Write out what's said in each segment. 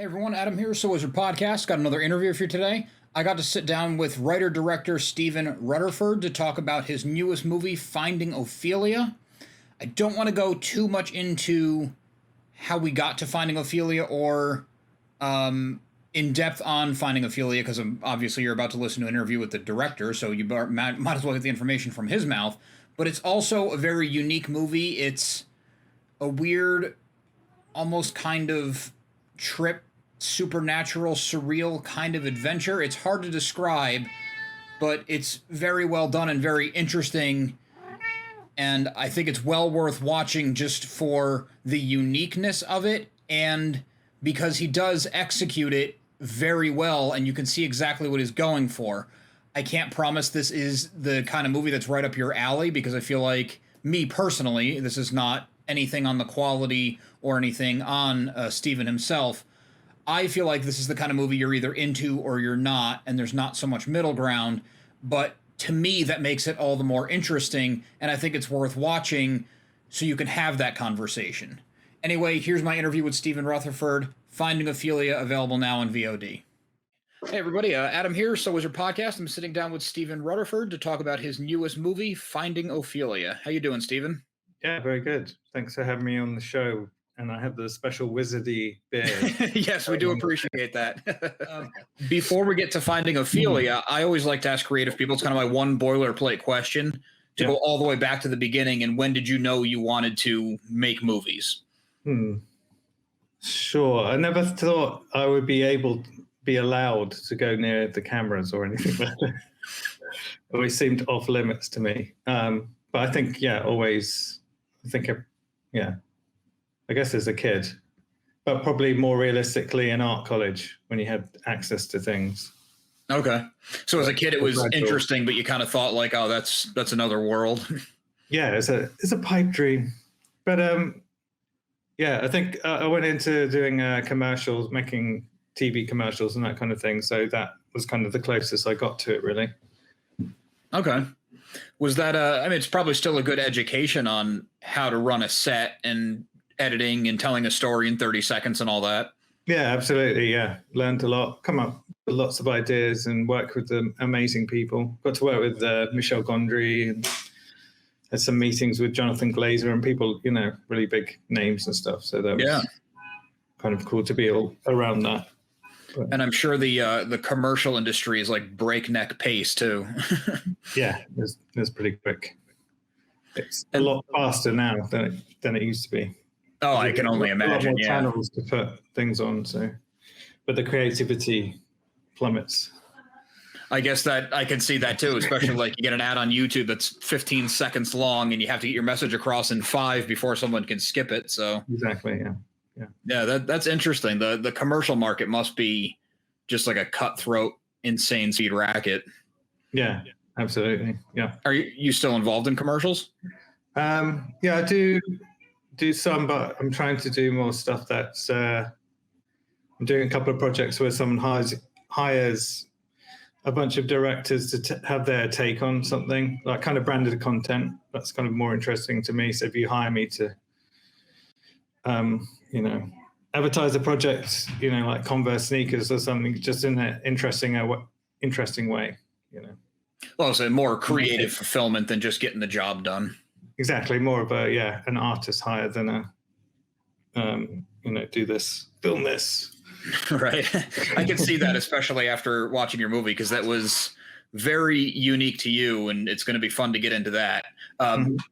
Everyone, Adam here, So Is Your Podcast. Got another interview for you today. I got to sit down with writer-director Stephen Rutterford to talk about his newest movie, Finding Ophelia. I don't want to go too much into how we got to Finding Ophelia or in depth on Finding Ophelia, because obviously you're about to listen to an interview with the director, so you might as well get the information from his mouth. But it's also a very unique movie. It's a weird, almost kind of trip, supernatural, surreal kind of adventure. It's hard to describe, but it's very well done and very interesting, and I think it's well worth watching just for the uniqueness of it, and because he does execute it very well, and you can see exactly what he's going for. I can't promise this is the kind of movie that's right up your alley, because I feel like, me personally, this is not anything on the quality or anything on Stephen himself. I feel like this is the kind of movie you're either into or you're not, and there's not so much middle ground. But to me, that makes it all the more interesting, and I think it's worth watching so you can have that conversation. Anyway, here's my interview with Stephen Rutherford, Finding Ophelia, available now on VOD. Hey, everybody. Adam here, So Is Your Podcast. I'm sitting down with Stephen Rutherford to talk about his newest movie, Finding Ophelia. How you doing, Stephen? Yeah, very good. Thanks for having me on the show. And I have the special wizardy beard. Yes, we do appreciate that. Before we get to Finding Ophelia, I always like to ask creative people, it's kind of my one boilerplate question, to go all the way back to the beginning. And when did you know you wanted to make movies? Sure. I never thought I would be allowed to go near the cameras or anything like that. It always seemed off limits to me. But I think, I guess as a kid, but probably more realistically in art college when you had access to things. Okay. So as a kid, it was interesting, but you kind of thought like, oh, that's another world. Yeah, it's a pipe dream. But I think I went into doing commercials, making TV commercials and that kind of thing. So that was kind of the closest I got to it, really. Okay. Was that it's probably still a good education on how to run a set and editing and telling a story in 30 seconds and all that? Yeah, absolutely. Yeah. Learned a lot, come up with lots of ideas and work with the amazing people. Got to work with Michel Gondry and had some meetings with Jonathan Glazer and people, really big names and stuff. So that was kind of cool to be all around that. And I'm sure the commercial industry is like breakneck pace too. Yeah, it's pretty quick. It's a lot faster now than it used to be. Oh, I can only imagine. More channels to put things on, but the creativity plummets. I guess that I can see that too, especially like you get an ad on YouTube that's 15 seconds long and you have to get your message across in 5 before someone can skip it. So exactly, yeah. That's interesting. The commercial market must be just like a cutthroat, insane speed racket. Yeah, absolutely. Yeah. Are you still involved in commercials? I do some, but I'm trying to do more stuff that's I'm doing a couple of projects where someone hires a bunch of directors to have their take on something, like kind of branded content. That's kind of more interesting to me. So if you hire me to advertise a project, like Converse sneakers or something, just in an interesting way, Well, so more creative fulfillment than just getting the job done. Exactly, more of an artist hire than do this, film this. Right. I can see that, especially after watching your movie, because that was very unique to you, and it's going to be fun to get into that.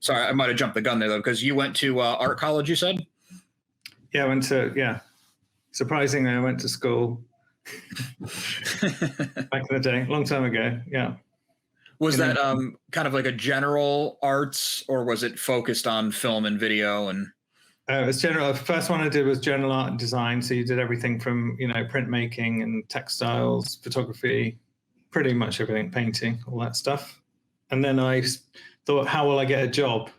Sorry, I might have jumped the gun there, though, because you went to art college, you said? Yeah, I went to, surprisingly, I went to school back in the day, long time ago, yeah. Was that kind of like a general arts, or was it focused on film and video? And it was general. The first one I did was general art and design. So you did everything from, printmaking and textiles, photography, pretty much everything, painting, all that stuff. And then I thought, how will I get a job?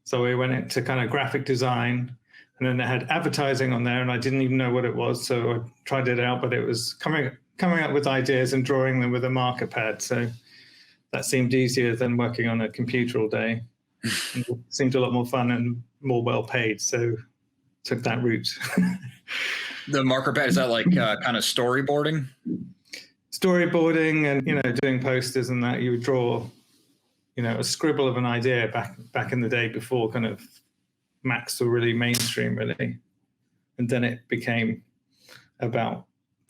So we went into kind of graphic design, and then it had advertising on there, and I didn't even know what it was. So I tried it out, but it was coming up with ideas and drawing them with a marker pad. So that seemed easier than working on a computer all day. It seemed a lot more fun and more well paid, so took that route. The marker pad, is that like kind of storyboarding? Storyboarding and, doing posters and that. You would draw, a scribble of an idea back in the day before kind of Macs were really mainstream, really. And then it became about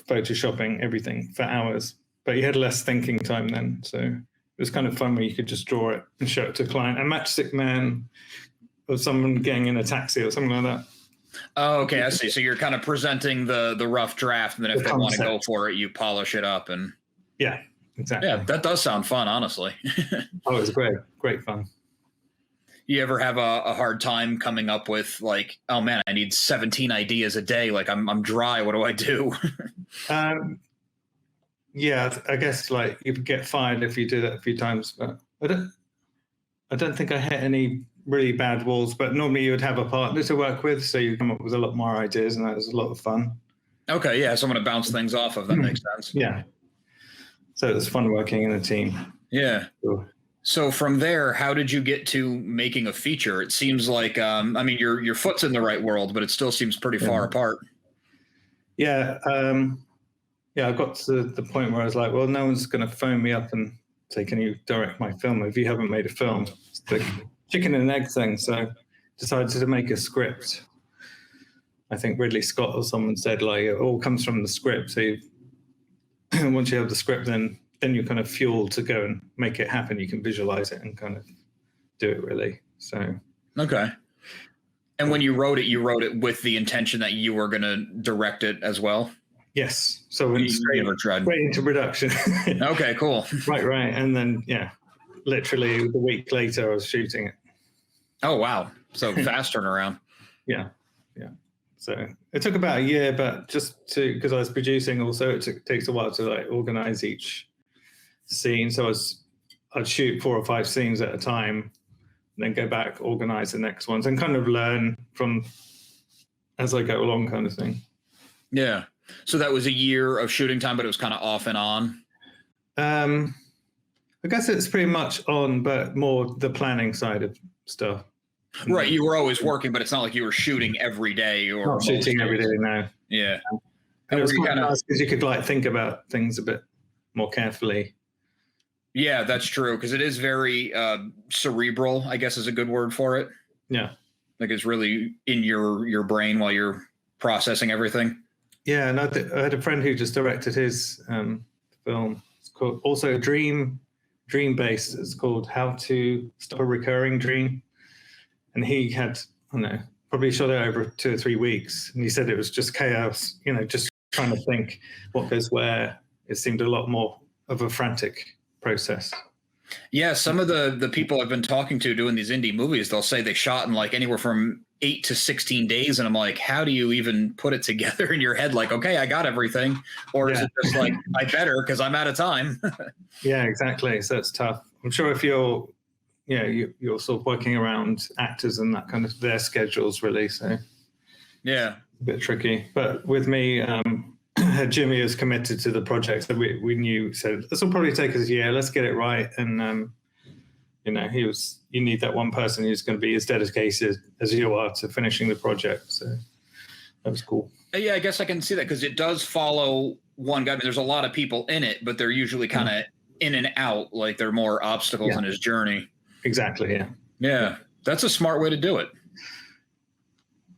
photoshopping everything for hours. But you had less thinking time then. So it was kind of fun where you could just draw it and show it to a client. A Matchstick Man or someone getting in a taxi or something like that. Oh, okay, I see. So you're kind of presenting the rough draft, and then if they want to go for it, you polish it up. And yeah, exactly. Yeah, that does sound fun, honestly. Oh, it was great fun. You ever have a hard time coming up with like, oh man, I need 17 ideas a day. Like I'm dry. What do I do? Yeah, I guess like you could get fired if you do that a few times, but I don't think I hit any really bad walls, but normally you would have a partner to work with, so you come up with a lot more ideas, and that was a lot of fun. Okay, yeah, someone to bounce things off of. That makes sense. Yeah. So it was fun working in a team. Yeah. Cool. So from there, how did you get to making a feature? It seems like, I mean, your foot's in the right world, but it still seems pretty far apart. Yeah. I got to the point where I was like, well, no one's going to phone me up and say, can you direct my film if you haven't made a film? It's the chicken and egg thing. So decided to make a script. I think Ridley Scott or someone said, like, it all comes from the script. So once you have the script, then you're kind of fueled to go and make it happen. You can visualize it and kind of do it, really. So okay. And when you wrote it with the intention that you were going to direct it as well? Yes. So went straight into production. Okay, cool. Right. And then, yeah, literally the week later I was shooting it. Oh, wow. So fast turnaround. Yeah. So it took about a year, but because I was producing also, it takes a while to like organize each scene. So I'd shoot 4 or 5 scenes at a time, and then go back, organize the next ones, and kind of learn from as I go along, kind of thing. Yeah. So that was a year of shooting time, but it was kind of off and on. I guess it's pretty much on, but more the planning side of stuff. Right. You were always working, but it's not like you were shooting every day or not shooting every day now. Yeah. And it was kind of nice because you could like think about things a bit more carefully. Yeah, that's true. Because it is very cerebral, I guess is a good word for it. Yeah. Like it's really in your brain while you're processing everything. Yeah. And I had a friend who just directed his film. It's called also dream based. It's called How to Stop a Recurring Dream. And he had, I don't know, probably shot it over 2 or 3 weeks. And he said it was just chaos, just trying to think what goes where. It seemed a lot more of a frantic process. Yeah, some of the people I've been talking to doing these indie movies, they'll say they shot in like anywhere from 8 to 16 days. And I'm like, how do you even put it together in your head? Like, okay, I got everything. Or is it just like, I better because I'm out of time? Yeah, exactly. So it's tough. I'm sure if you're sort of working around actors and that kind of their schedules, really. So yeah, a bit tricky. But with me, Jimmy is committed to the project, so we knew. So this will probably take us a year. Let's get it right. And you need that one person who's going to be as dedicated as you are to finishing the project. So that was cool. Yeah, I guess I can see that because it does follow one guy. I mean, there's a lot of people in it, but they're usually kind of in and out. Like there are more obstacles in his journey. Exactly. Yeah. Yeah, that's a smart way to do it.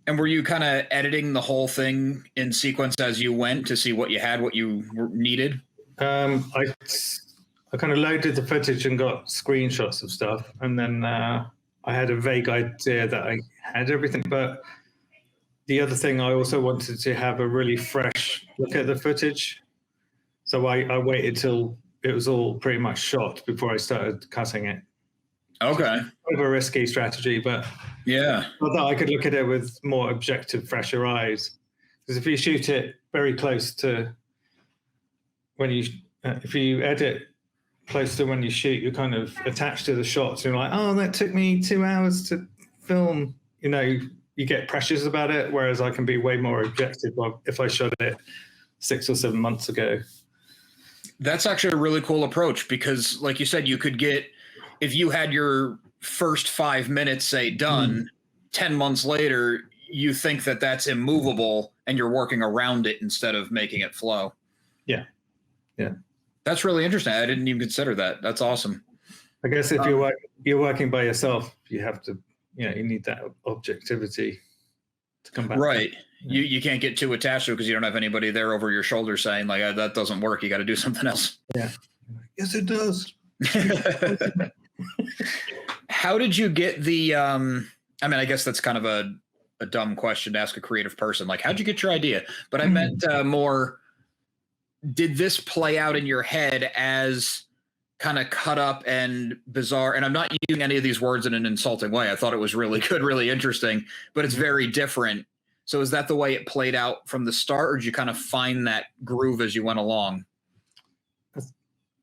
And were you kind of editing the whole thing in sequence as you went to see what you had, what you needed? I kind of loaded the footage and got screenshots of stuff. And then I had a vague idea that I had everything. But the other thing, I also wanted to have a really fresh look at the footage. So I waited till it was all pretty much shot before I started cutting it. Okay. Kind of a risky strategy, but yeah, I thought I could look at it with more objective, fresher eyes. Because if you shoot it very close to if you edit close to when you shoot, you're kind of attached to the shots. You're like, oh, that took me 2 hours to film. You get precious about it, whereas I can be way more objective if I shot it 6 or 7 months ago. That's actually a really cool approach because, like you said, you could get, if you had your first 5 minutes, say, done, 10 months later, you think that that's immovable and you're working around it instead of making it flow. Yeah. That's really interesting. I didn't even consider that. That's awesome. I guess if you're working by yourself, you have to, you need that objectivity to come back. Right. You can't get too attached to it because you don't have anybody there over your shoulder saying like, that doesn't work. You got to do something else. Yeah. Yes, it does. How did you get the, I mean, I guess that's kind of a dumb question to ask a creative person. Like, how'd you get your idea? But I meant more, did this play out in your head as kind of cut up and bizarre? And I'm not using any of these words in an insulting way. I thought it was really good, really interesting, but it's very different. So is that the way it played out from the start, or did you kind of find that groove as you went along?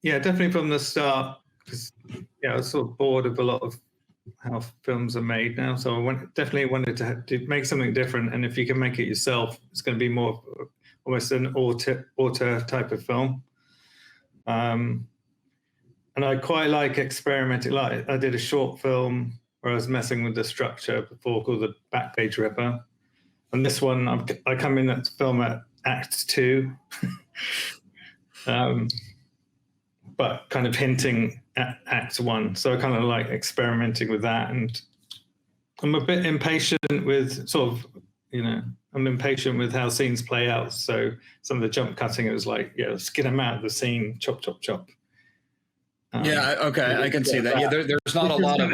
Yeah, definitely from the start, because I was sort of bored of a lot of how films are made now. So I definitely wanted to make something different. And if you can make it yourself, it's going to be more almost an auteur type of film. And I quite like experimenting. Like I did a short film where I was messing with the structure before called The Backpage Ripper. And this one, I come in at film at Act 2, but kind of hinting at Act 1. So I kind of like experimenting with that. And I'm a bit impatient with I'm impatient with how scenes play out. So some of the jump cutting, it was like, let's get them out of the scene, chop, chop, chop. Okay, I can see that. Yeah, there's not a lot of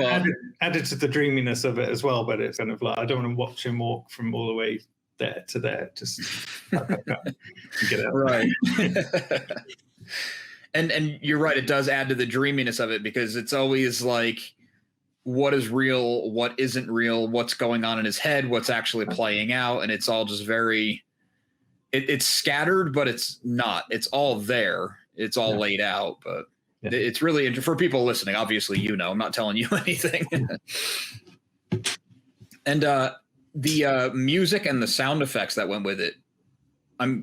added to the dreaminess of it as well, but it's kind of like I don't want to watch him walk from all the way there to there. Just get out. Right. And you're right. It does add to the dreaminess of it because it's always like, what is real, what isn't real, what's going on in his head, what's actually playing out, and it's all just very. It's scattered, but it's not. It's all there. It's all laid out, but. Yeah. It's really interesting for people listening. Obviously, I'm not telling you anything. And the music and the sound effects that went with it,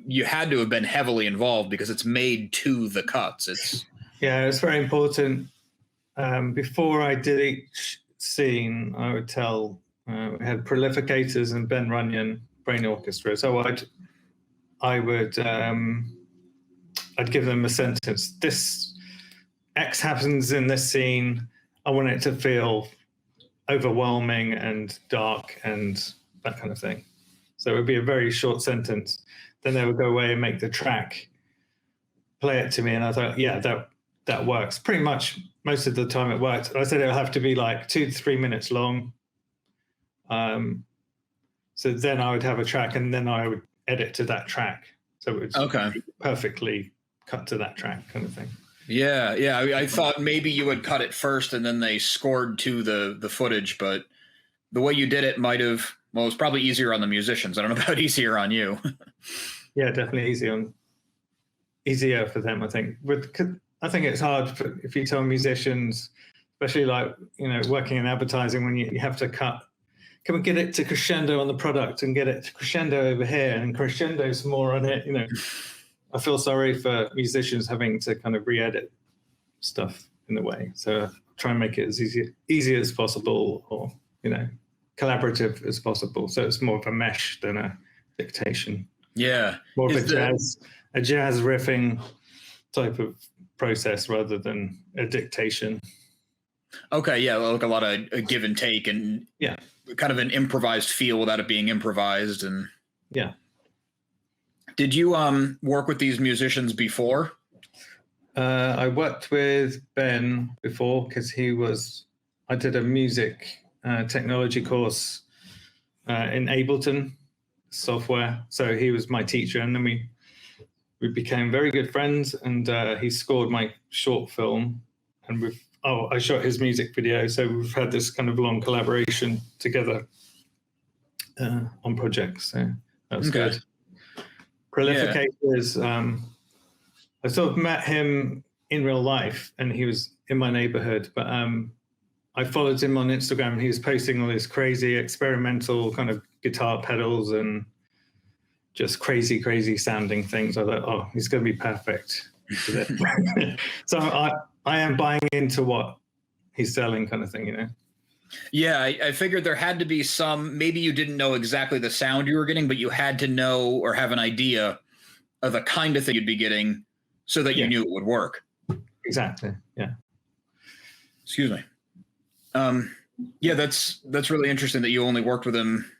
you had to have been heavily involved because it's made to the cuts. It's very important. Before I did each scene, I would tell we had Prolificators and Ben Runyon Brain Orchestra. So I'd give them a sentence. This X happens in this scene. I want it to feel overwhelming and dark and that kind of thing. So it would be a very short sentence. Then they would go away and make the track, play it to me. And I thought, that works. Pretty much most of the time it worked. I said it'll have to be like 2 to 3 minutes long. So then I would have a track and then I would edit to that track. So it would perfectly cut to that track kind of thing. Yeah. I thought maybe you would cut it first and then they scored to the footage, but the way you did it it was probably easier on the musicians. I don't know about easier on you. Yeah, definitely easier for them, I think. I think it's hard if you tell musicians, especially like, working in advertising, when you have to cut, can we get it to crescendo on the product and get it to crescendo over here and crescendo some more on it, I feel sorry for musicians having to kind of re-edit stuff in a way. So try and make it as easy as possible, or collaborative as possible. So it's more of a mesh than a dictation. Yeah, more of a jazz riffing type of process rather than a dictation. Okay, yeah, like a lot of a give and take, and kind of an improvised feel without it being improvised, and Did you work with these musicians before? I worked with Ben before because I did a music technology course in Ableton software. So he was my teacher, and then we became very good friends, and he scored my short film, and I shot his music video. So we've had this kind of long collaboration together on projects. So that was good. Prolificators, I sort of met him in real life, and he was in my neighborhood, but I followed him on Instagram, and he was posting all these crazy experimental kind of guitar pedals and just crazy sounding things. I thought, he's going to be perfect for this. So I am buying into what he's selling, kind of thing, Yeah, I figured there had to be some, maybe you didn't know exactly the sound you were getting, but you had to know or have an idea of the kind of thing you'd be getting so that you knew it would work. Exactly. Yeah. Excuse me. Yeah, that's really interesting that you only worked with him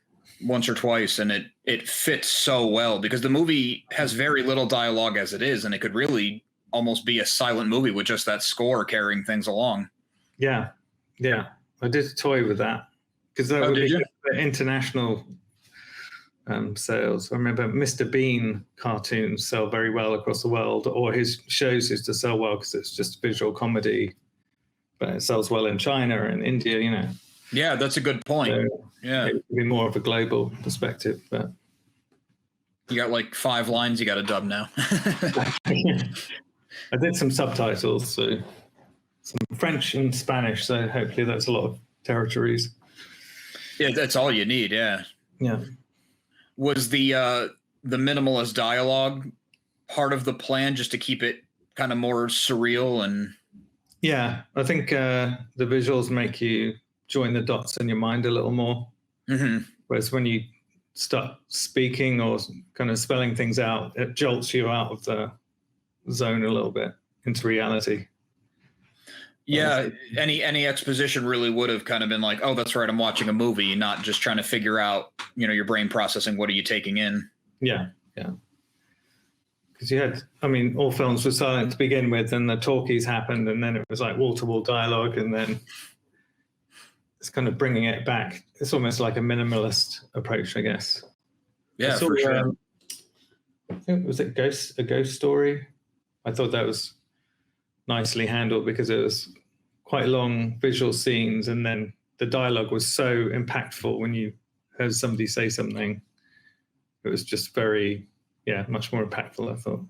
once or twice, and it fits so well because the movie has very little dialogue as it is, and it could really almost be a silent movie with just that score carrying things along. Yeah. Yeah. I did toy with that because that would be good for international sales. I remember Mr. Bean cartoons sell very well across the world, or his shows used to sell well because it's just visual comedy, but it sells well in China and India, you know. Yeah, that's a good point. So yeah, it would be more of a global perspective, but you got like 5 lines you got to dub now. I did some subtitles, so some French and Spanish, so hopefully that's a lot of territories. Yeah, that's all you need. Yeah. Yeah. Was the minimalist dialogue part of the plan, just to keep it kind of more surreal? And yeah, I think the visuals make you join the dots in your mind a little more. Mm-hmm. Whereas when you start speaking or kind of spelling things out, it jolts you out of the zone a little bit into reality. Yeah, any exposition really would have kind of been like, oh, that's right, I'm watching a movie, not just trying to figure out, your brain processing, what are you taking in? Yeah, yeah. Because you had, all films were silent to begin with, and the talkies happened, and then it was like wall-to-wall dialogue, and then it's kind of bringing it back. It's almost like a minimalist approach, I guess. Yeah, for sure. I think, was it A Ghost Story? I thought that was nicely handled because it was quite long visual scenes, and then the dialogue was so impactful when you heard somebody say something. It was just very, much more impactful, I thought.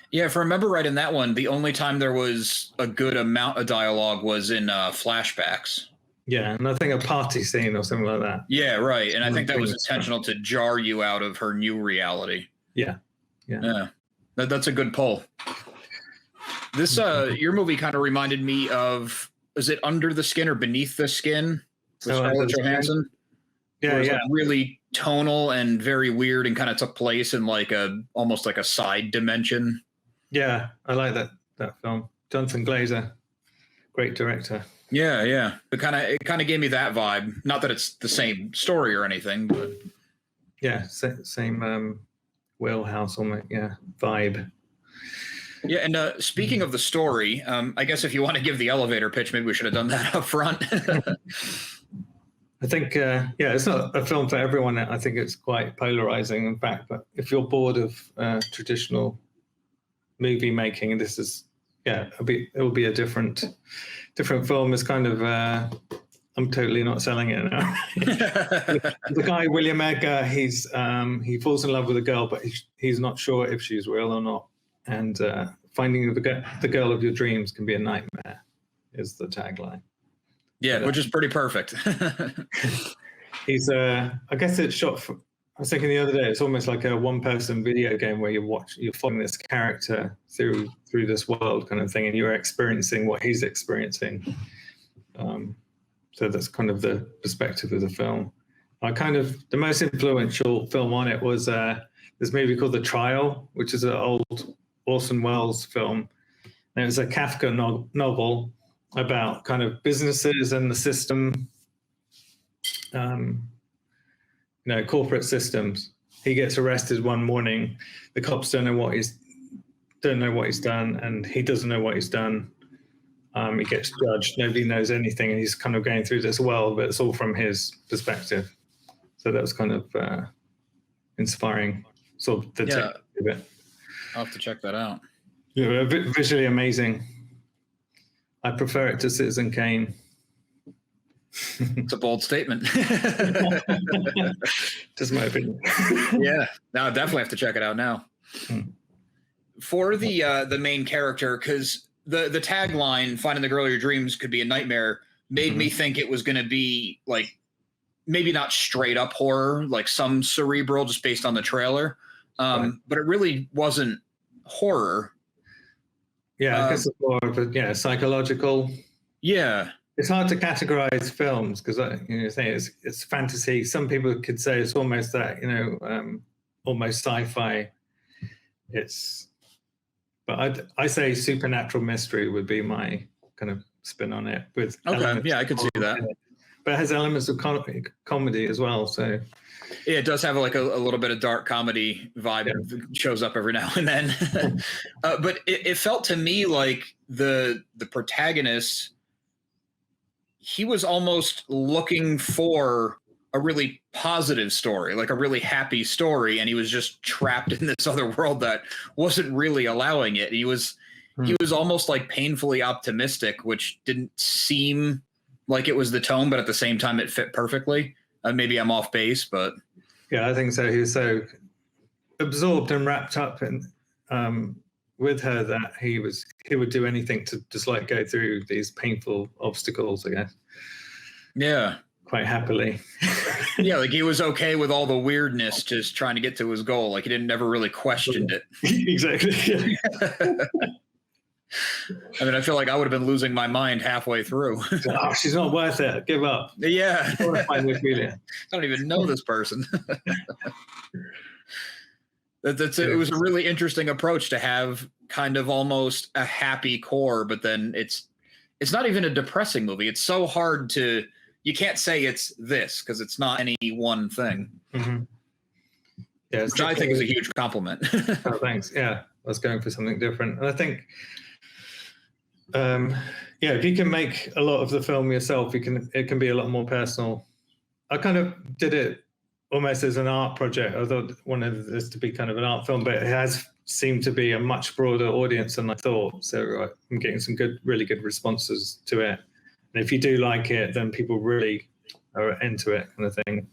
Yeah, if I remember right, in that one, the only time there was a good amount of dialogue was in flashbacks. Yeah, and I think a party scene or something like that. Yeah, right. And I think that was intentional to jar you out of her new reality. Yeah. That's a good pull. This your movie kind of reminded me of, is it Under the Skin or Beneath the Skin with Scarlett Johansson? Yeah, like really tonal and very weird, and kind of took place in like almost like a side dimension. Yeah, I like that film. Jonathan Glazer, great director. Yeah. It kind of gave me that vibe. Not that it's the same story or anything, but yeah, same wheelhouse almost. Yeah, vibe. Yeah, and speaking of the story, I guess if you want to give the elevator pitch, maybe we should have done that up front. I think, it's not a film for everyone. I think it's quite polarizing, in fact. But if you're bored of traditional movie making, this is, it will be a different film. It's kind of, I'm totally not selling it now. The guy, William Edgar, he falls in love with a girl, but he's not sure if she's real or not. And finding the girl of your dreams can be a nightmare, is the tagline. Yeah, which is pretty perfect. He's, I guess it's shot. I was thinking the other day, it's almost like a one-person video game where you're following this character through this world kind of thing, and you're experiencing what he's experiencing. So that's kind of the perspective of the film. The most influential film on it was this movie called The Trial, which is an old Orson Welles film. And it was a Kafka novel about kind of businesses and the system, corporate systems. He gets arrested one morning. The cops don't know what he's done, and he doesn't know what he's done. He gets judged. Nobody knows anything, and he's kind of going through this world, but it's all from his perspective. So that was kind of inspiring, sort of the technique of it. I'll have to check that out. Yeah, visually amazing. I prefer it to Citizen Kane. It's a bold statement. Just my opinion. Yeah, now I definitely have to check it out now. For the main character, because the tagline "Finding the Girl of Your Dreams Could Be a Nightmare" made me think it was going to be like maybe not straight up horror, like some cerebral, just based on the trailer. But it really wasn't horror. Yeah, I guess it's more of a psychological. Yeah. it's hard to categorize films because say it's fantasy. Some people could say it's almost that almost sci-fi. But I say supernatural mystery would be my kind of spin on it. With Okay, yeah, I could see that. But it has elements of comedy as well. So yeah, it does have like a little bit of dark comedy vibe. Yeah. Shows up every now and then. But it felt to me like the protagonist, he was almost looking for a really positive story, like a really happy story, and he was just trapped in this other world that wasn't really allowing it. He was almost like painfully optimistic, which didn't seem like it was the tone, but at the same time it fit perfectly. Maybe I'm off base, but yeah, I think so. He was so absorbed and wrapped up in with her that he would do anything to just like go through these painful obstacles, I guess. Yeah. Quite happily. Yeah, like he was okay with all the weirdness, just trying to get to his goal. Like he didn't never really questioned it. Exactly. Yeah. I mean, I feel like I would have been losing my mind halfway through. Oh, she's not worth it. Give up. Yeah. I want to find Ophelia. I don't even know this person. It was a really interesting approach to have kind of almost a happy core, but then it's not even a depressing movie. It's so hard to, you can't say it's this because it's not any one thing. Mm-hmm. Yeah, which I think is a huge compliment. Oh, thanks. Yeah, I was going for something different. And I think, if you can make a lot of the film yourself, it can be a lot more personal. I kind of did it almost as an art project. I thought wanted this to be kind of an art film, but it has seemed to be a much broader audience than I thought. So I'm getting some really good responses to it. And if you do like it, then people really are into it, kind of thing.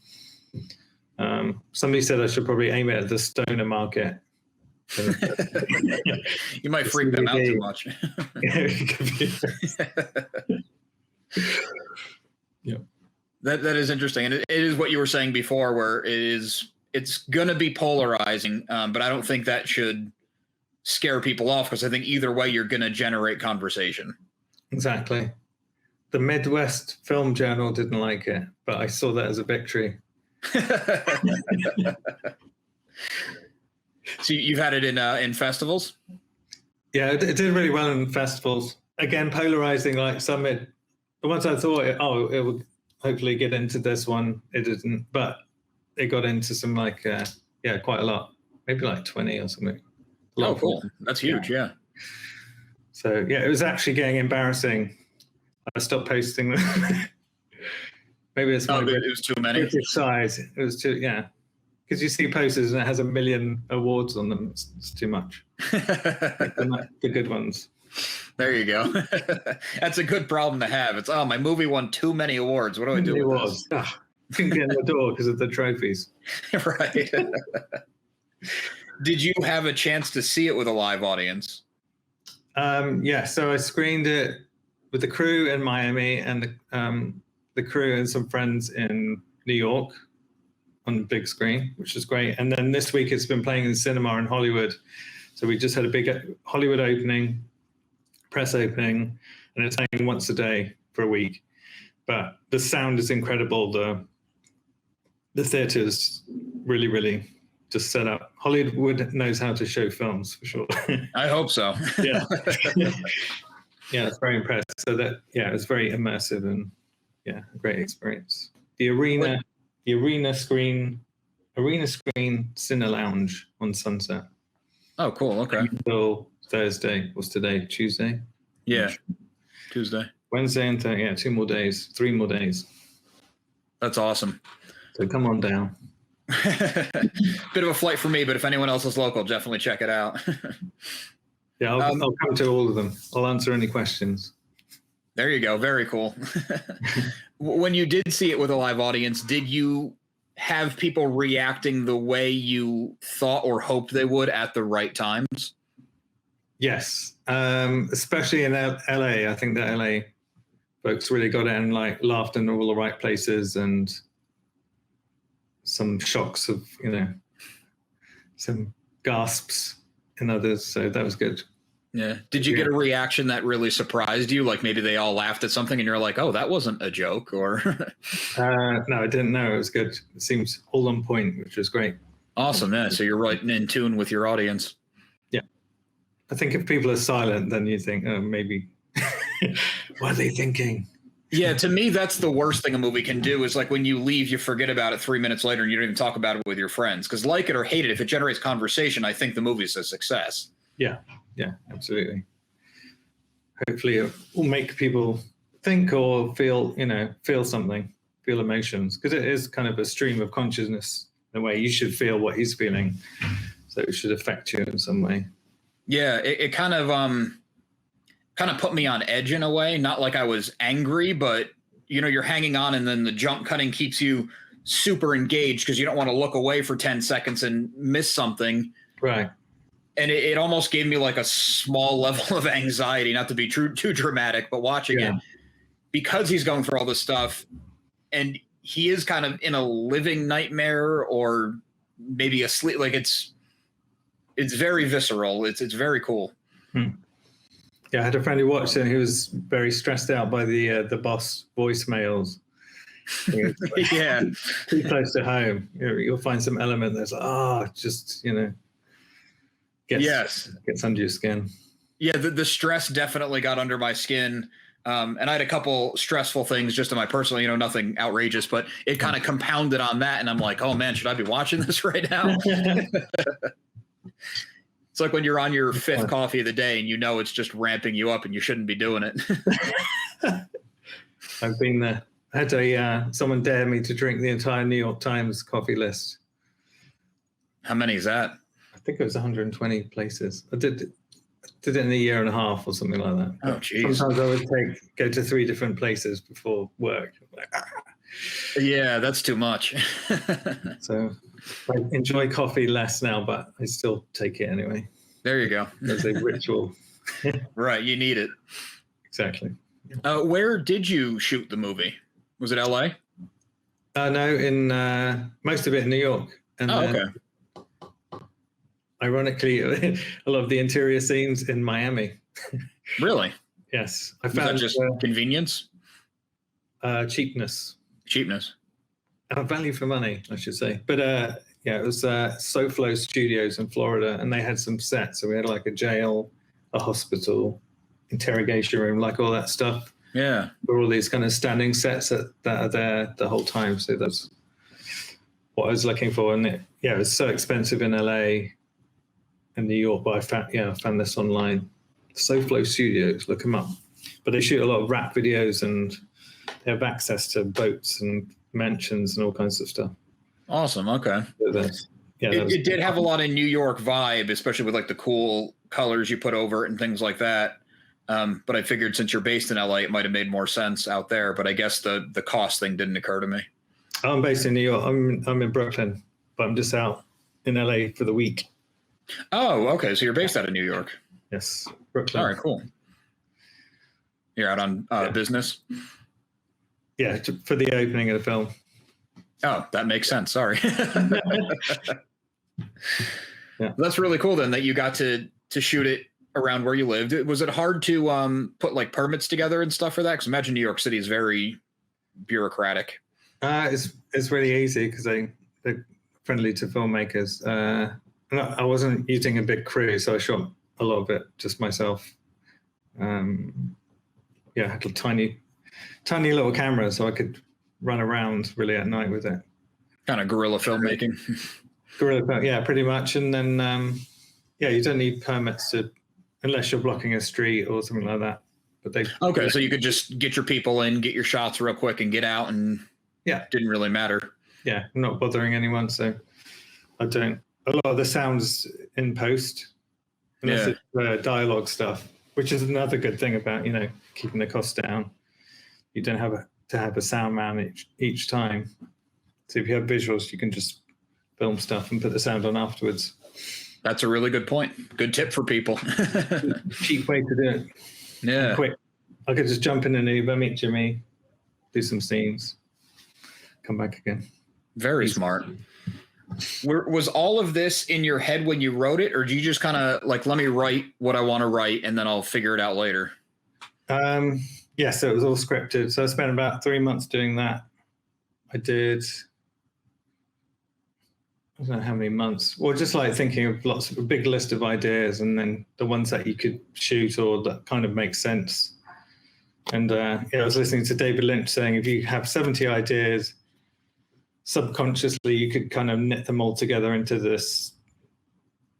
Somebody said I should probably aim it at the stoner market. You might freak them out too much. Yeah. That is interesting, and it is what you were saying before, where it's gonna be polarizing, but I don't think that should scare people off because I think either way you're gonna generate conversation. Exactly. The Midwest Film Journal didn't like it, but I saw that as a victory. So you've had it in festivals? Yeah, it did really well in festivals. Again, polarizing, like some the ones I thought it would hopefully get into this one, it didn't, but it got into some quite a lot, maybe like 20 or something. Oh, cool. That's huge. Yeah. So yeah, it was actually getting embarrassing. I stopped posting them. Maybe it's it was too many. British size. It was too, because you see posters and it has 1 million awards on them. It's too much. The good ones. There you go. That's a good problem to have. It's, my movie won too many awards. What do I do with this? Couldn't get in the door because of the trophies. Right. Did you have a chance to see it with a live audience? Yeah, so I screened it with the crew in Miami and the crew and some friends in New York on the big screen, which was great. And then this week it's been playing in cinema in Hollywood. So we just had a big Hollywood opening, press opening, and it's playing once a day for a week. But the sound is incredible. The theater is really, really just set up. Hollywood knows how to show films for sure. I hope so. Yeah. Yeah, it's very impressed. So it's very immersive and a great experience. The arena screen Cine Lounge on Sunset. Oh, cool. Okay. Until Thursday. What's today? Tuesday? Yeah. Tuesday. Wednesday and Thursday. Yeah, 3 more days. That's awesome. So come on down. Bit of a flight for me, but if anyone else is local, definitely check it out. Yeah, I'll come to all of them. I'll answer any questions. There you go. Very cool. When you did see it with a live audience, did you have people reacting the way you thought or hoped they would at the right times? Yes, especially in LA. I think the LA folks really got it and laughed in all the right places, and some shocks of some gasps in others. So that was good. Yeah. Did you get a reaction that really surprised you? Like maybe they all laughed at something and you're like, oh, that wasn't a joke, or? No, I didn't know. It was good. It seems all on point, which was great. Awesome. Yeah. So you're right in tune with your audience. Yeah. I think if people are silent, then you think, oh, maybe, what are they thinking? Yeah, to me, that's the worst thing a movie can do is like when you leave, you forget about it 3 minutes later and you don't even talk about it with your friends. Because like it or hate it, if it generates conversation, I think the movie's a success. Yeah, absolutely. Hopefully it will make people think or feel something, feel emotions. Because it is kind of a stream of consciousness in a way. You should feel what he's feeling. So it should affect you in some way. Yeah, it kind of put me on edge in a way. Not like I was angry, but you're hanging on, and then the jump cutting keeps you super engaged because you don't want to look away for 10 seconds and miss something. Right. And it almost gave me like a small level of anxiety, not to be too dramatic, but watching it because he's going through all this stuff and he is kind of in a living nightmare or maybe asleep. Like it's very visceral. It's very cool. Yeah, I had a friend who watched it and he was very stressed out by the boss voicemails. Yeah. Too close to home. You'll find some element that's gets under your skin. Yeah, the stress definitely got under my skin. And I had a couple stressful things just in my personal, nothing outrageous, but it kind of compounded on that. And I'm like, oh man, should I be watching this right now? It's like when you're on your fifth coffee of the day and it's just ramping you up and you shouldn't be doing it. I've been there. I had someone dare me to drink the entire New York Times coffee list. How many is that? I think it was 120 places. I did it in a year and a half or something like that. Oh, geez. Sometimes I would go to 3 different places before work. Yeah, that's too much. So I enjoy coffee less now, but I still take it anyway. There you go. As a ritual. Right, you need it. Exactly. Where did you shoot the movie? Was it LA? No, in most of it in New York. And okay. Ironically, a lot of the interior scenes in Miami. Really? Yes. Was that just convenience? Cheapness. Cheapness. Value for money, I should say. But it was SoFlo Studios in Florida, and they had some sets. So we had like a jail, a hospital, interrogation room, like all that stuff. Yeah. There were all these kind of standing sets that are there the whole time. So that's what I was looking for. And it was so expensive in LA and New York, but I found this online. SoFlo Studios, look them up. But they shoot a lot of rap videos and they have access to boats and mansions and all kinds of stuff. Awesome. Okay. So it did have a lot of New York vibe, especially with like the cool colors you put over it and things like that. But I figured since you're based in LA, it might have made more sense out there. But I guess the cost thing didn't occur to me. I'm based in New York. I'm in Brooklyn, but I'm just out in LA for the week. Oh, okay. So you're based out of New York. Yes, Brooklyn. All right, cool. You're out on business? Yeah, for the opening of the film. Oh, that makes sense. Sorry. Yeah. That's really cool then that you got to shoot it around where you lived. Was it hard to put like permits together and stuff for that? Because imagine New York City is very bureaucratic. It's really easy because they're friendly to filmmakers. I wasn't using a big crew, so I shot a lot of it just myself. I had a tiny little camera, so I could run around really at night with it. Kind of guerrilla filmmaking. Yeah, pretty much. And then, you don't need permits unless you're blocking a street or something like that. But so you could just get your people in, get your shots real quick, and get out, and didn't really matter. Yeah, I'm not bothering anyone, so I don't. A lot of the sounds in post, unless it's dialogue stuff, which is another good thing about keeping the costs down. You don't have to have a sound man each time. So if you have visuals, you can just film stuff and put the sound on afterwards. That's a really good point. Good tip for people. Cheap way to do it. Yeah. Quick. I could just jump in an Uber, meet Jimmy, do some scenes, come back again. Very smart. Was all of this in your head when you wrote it, or do you just kind of like, let me write what I want to write and then I'll figure it out later? Yes, so it was all scripted. So I spent about 3 months doing that. I don't know how many months. Well, just like thinking of a big list of ideas, and then the ones that you could shoot or that kind of make sense. And I was listening to David Lynch saying, if you have 70 ideas, subconsciously you could kind of knit them all together into this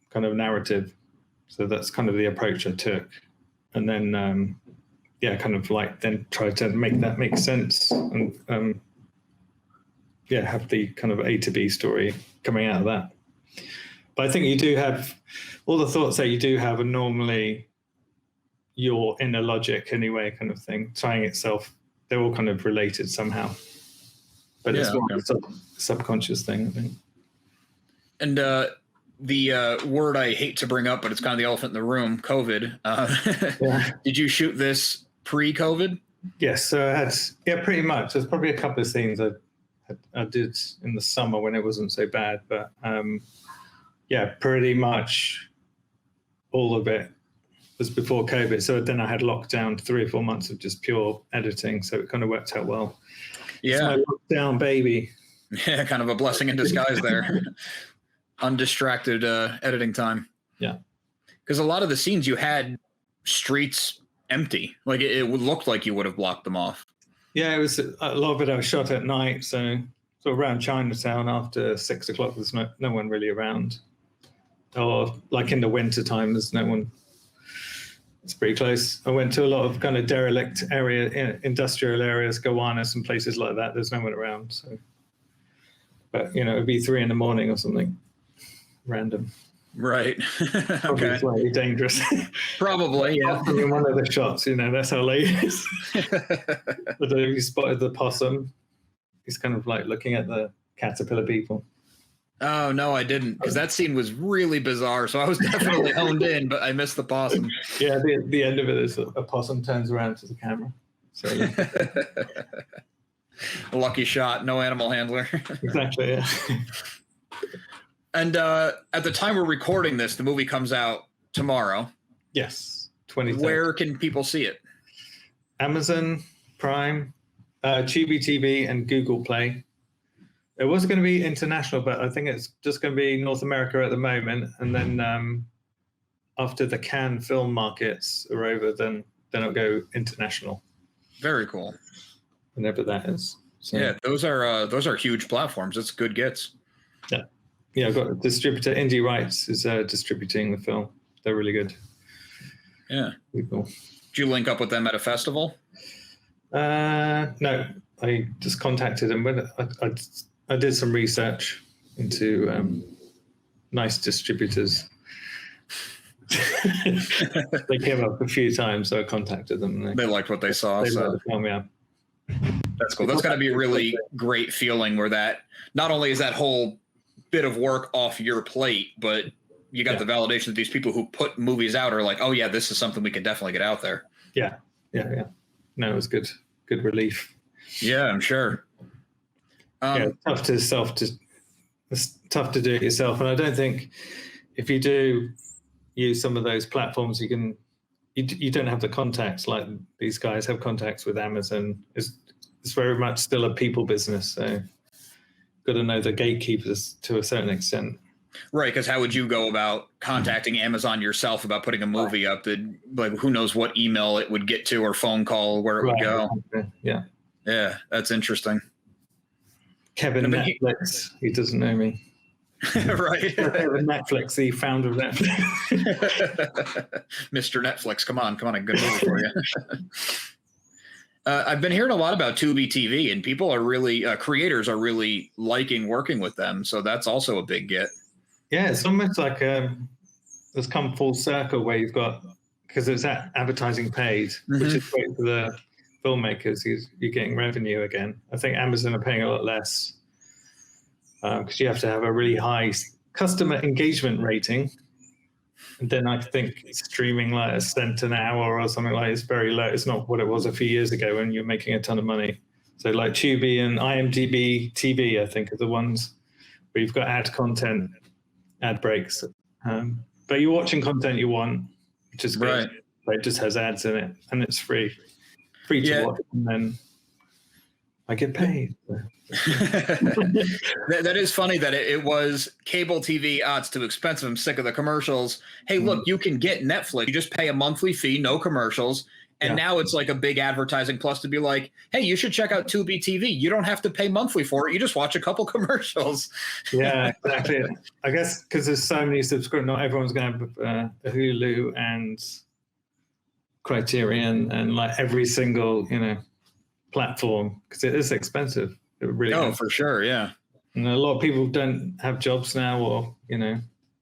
kind of narrative. So that's kind of the approach I took. And then, kind of like then try to make that make sense and, have the kind of A to B story coming out of that. But I think you do have all the thoughts that you do have are normally your inner logic anyway, kind of thing, trying itself. They're all kind of related somehow. But it's more of a subconscious thing, I think. And the word I hate to bring up, but it's kind of the elephant in the room, COVID. Did you shoot this pre-COVID? Yes, so I had, pretty much. There's probably a couple of scenes I did in the summer when it wasn't so bad, but pretty much all of it was before COVID. So then I had lockdown 3 or 4 months of just pure editing, so it kind of worked out well. Yeah, it's my lockdown baby. Yeah, kind of a blessing in disguise there. Undistracted editing time. Yeah, because a lot of the scenes you had streets empty, like it looked like you would have blocked them off. Yeah, it was a lot of it. I was shot at night, so sort of around Chinatown after 6 o'clock. There's no one really around, or like in the winter time, there's no one. It's pretty close. I went to a lot of kind of derelict industrial areas, Gowanus and places like that. There's no one around. So, but it'd be 3 a.m. or something, random. Right. Probably Okay. Slightly dangerous. Probably, yeah. In one of the shots, that's how late it is. I don't know if you spotted the possum. He's kind of like looking at the caterpillar people. Oh, no, I didn't, because that scene was really bizarre. So I was definitely honed in, but I missed the possum. Yeah, the end of it is a possum turns around to the camera. So lucky shot, no animal handler. Exactly, yeah. And at the time we're recording this, the movie comes out tomorrow. Yes, 23rd. Where can people see it? Amazon Prime, Tubi TV, and Google Play. It was going to be international, but I think it's just going to be North America at the moment. And then after the Cannes film markets are over, then it'll go international. Very cool. Whenever that is. So. Yeah, those are huge platforms. It's good gets. Yeah, I've got a distributor. Indie Rights is distributing the film. They're really good. Yeah. Really cool. Did you link up with them at a festival? No, I just contacted them. But I did some research into nice distributors. They came up a few times, so I contacted them. They liked what they saw. They so liked the film, yeah. That's cool. That's got to be a really great feeling where that not only is that whole bit of work off your plate, but you got the validation that these people who put movies out are like, oh yeah, this is something we can definitely get out there. Yeah. No, it was good relief. Yeah, I'm sure. It's tough to do it yourself, and I don't think if you do use some of those platforms, you don't have the contacts like these guys have contacts with Amazon. It's very much still a people business, so got to know the gatekeepers to a certain extent. Right, because how would you go about contacting Amazon yourself about putting a movie up? Like, who knows what email it would get to or phone call where it would go? Yeah, that's interesting. Kevin Netflix, he doesn't know me. Right. Kevin Netflix, the founder of Netflix. Mr. Netflix, come on, a good movie for you. I've been hearing a lot about Tubi TV, and people are really, creators are really liking working with them. So that's also a big get. Yeah, it's almost like it's come full circle where you've got, because it's advertising paid, which is great for the filmmakers. You're getting revenue again. I think Amazon are paying a lot less because you have to have a really high customer engagement rating. And then I think streaming like a cent an hour or something like it's very low. It's not what it was a few years ago when you're making a ton of money. So like Tubi and IMDb TV, I think, are the ones where but you've got ad breaks. But you're watching content you want, which is good. Right. But it just has ads in it, and it's free to watch, and then I get paid. That is funny that it was cable TV. It's too expensive. I'm sick of the commercials. Hey, look, you can get Netflix. You just pay a monthly fee, no commercials. And now it's like a big advertising plus to be like, hey, you should check out Tubi TV. You don't have to pay monthly for it. You just watch a couple commercials. Yeah, exactly. I guess because there's so many subscriptions, not everyone's going to have a Hulu and Criterion and like every single, platform, because it is expensive. It really is. For sure, yeah. And a lot of people don't have jobs now, or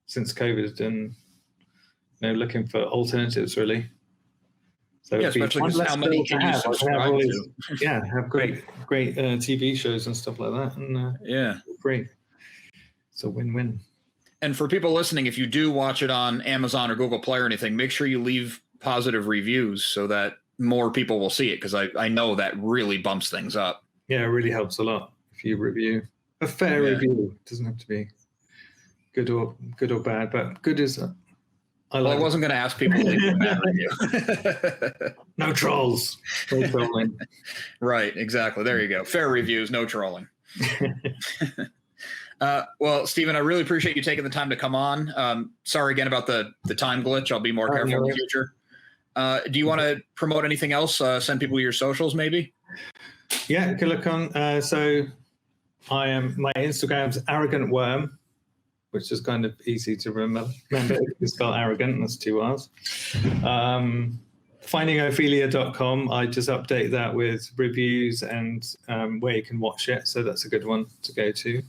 since COVID, and looking for alternatives really. So especially because how many can you subscribe to? Have great TV shows and stuff like that, and free. It's a win-win. And for people listening, if you do watch it on Amazon or Google Play or anything, make sure you leave positive reviews so that more people will see it, because I know that really bumps things up. Yeah, it really helps a lot if you review. A fair review. It doesn't have to be good or bad, but good is. I wasn't going to ask people to leave a bad review. No trolls. No trolling. Right, exactly. There you go. Fair reviews, no trolling. Well, Stephen, I really appreciate you taking the time to come on. Sorry again about the time glitch. I'll be more careful in the future. Do you want to promote anything else? Send people your socials, maybe? Yeah, you can look on. So my Instagram's Arrogant Worm, which is kind of easy to remember. If you spell arrogant, that's 2 R's. Findingophelia.com. I just update that with reviews and where you can watch it. So that's a good one to go to.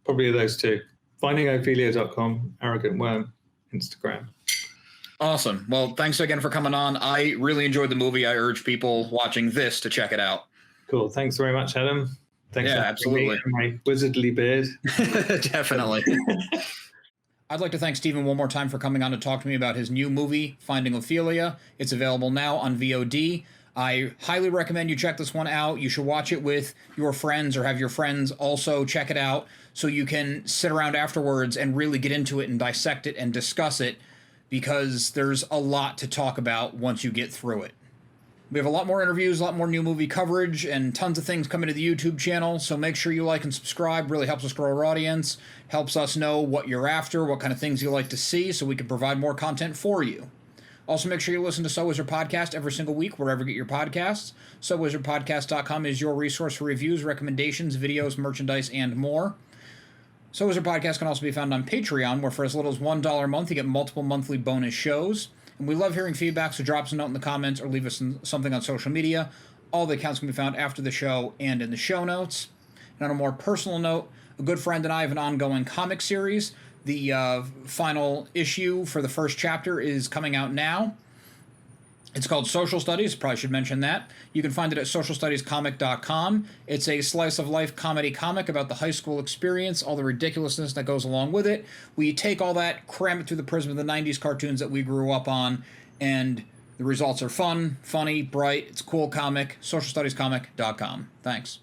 Probably those two. Findingophelia.com, Arrogant Worm, Instagram. Awesome. Well, thanks again for coming on. I really enjoyed the movie. I urge people watching this to check it out. Cool. Thanks very much, Adam. Thanks for absolutely. My wizardly beard. Definitely. I'd like to thank Stephen one more time for coming on to talk to me about his new movie, Finding Ophelia. It's available now on VOD. I highly recommend you check this one out. You should watch it with your friends or have your friends also check it out so you can sit around afterwards and really get into it and dissect it and discuss it, because there's a lot to talk about once you get through it. We have a lot more interviews, a lot more new movie coverage, and tons of things coming to the YouTube channel, so make sure you like and subscribe. Really helps us grow our audience, helps us know what you're after, what kind of things you like to see, so we can provide more content for you. Also, make sure you listen to So Wizard Podcast every single week, wherever you get your podcasts. SoWizardPodcast.com is your resource for reviews, recommendations, videos, merchandise, and more. So Wizard Podcast can also be found on Patreon, where for as little as $1 a month, you get multiple monthly bonus shows. And we love hearing feedback, so drop us a note in the comments or leave us something on social media. All the accounts can be found after the show and in the show notes. And on a more personal note, a good friend and I have an ongoing comic series. The final issue for the first chapter is coming out now. It's called Social Studies. Probably should mention that. You can find it at socialstudiescomic.com. It's a slice-of-life comedy comic about the high school experience, all the ridiculousness that goes along with it. We take all that, cram it through the prism of the 90s cartoons that we grew up on, and the results are fun, funny, bright. It's a cool comic. socialstudiescomic.com. Thanks.